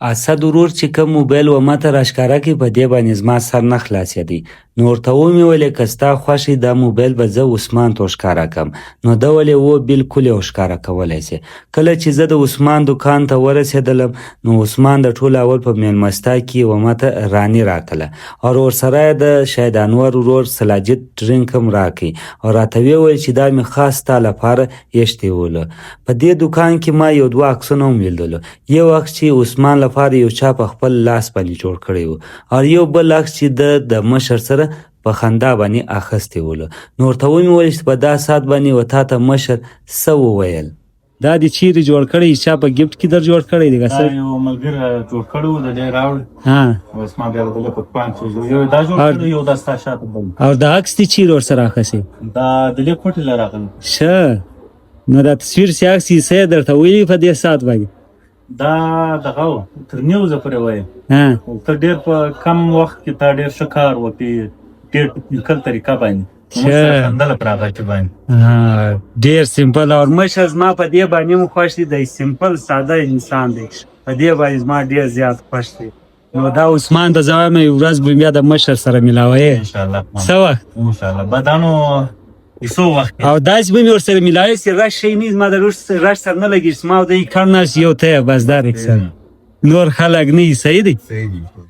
اسد ورور چې کوم موبایل و ماته راښکاره کړي په دې باندې زما سر نه خلاصېدی. نو ورته ومې ویلې که ستا خوښ دا موبایل به زه عثمان ته ښکاره کړم. نو ده ویلې هو بلکل یې ښکاره کولی سې. کله چې زه د عثمان دکان ته ورسېدلم نو عثمان د ټول اول په مېلمستا کې و ماته راني راکړله او ورسره یې د شهید انور ورور سلاجید ډرینک هم راکړی او راته ویې ویل چې دا مې خاص ستا لپاره ایښتې ولو. په دې دکان کې ما یو دوه عکسونه هم لیدلو. یو عکس چې عثمان لپاره یو چا په خپل لاس باندې جوړ کړی و او یو بل عکس چې د مشر سره په خندا باندې اخیستی ولو. نو ورته ومې ویل چې په دا ساعت باندې و تا ته مشر څه وویل؟ دا دې چیرې جوړ کړی؟ چا په ګفټ کې در جوړ کړی دی؟ دا یو ملګری جوړ کړی و، د دې راوړی اوس ما بیا د بله په پام کې یو دا جوړ کړی، یو دا ستا شاته بل. او دا عکس دې چیرې ورسره اخیستی؟ دا د دې کوټې له راغلی. ښه، نو دا تصویر چې عکس یې څه یې درته ویلي په دې ساعت باندې؟ دا دغه و تر نیوزه پورې وایي. ته ډېر په کم وخت کې تا ډېر ښه کار وکړې، ډېر ټیکنیکل طریقه باندې خندله پر هغه کې باندې. ډېر سمپل او مشر زما په دې باندې هم خوښ دی. دی سمپل ساده انسان دی، په دې باندې زما ډېر زیات خوښ دی. نو دا عثمان ته زه وایم یو ورځ به مې بیا د مشر سره میلاویې انشاءالله. څه وخت؟ انشاءالله به دا نو څو وخت او داسې به مې ورسره میلاوې چې رش شی نه زما د رش سره نه لګېږي. زما او دی کار نه یو ته یې بس دا رکسر نور خلک نه یي. صحیح دی.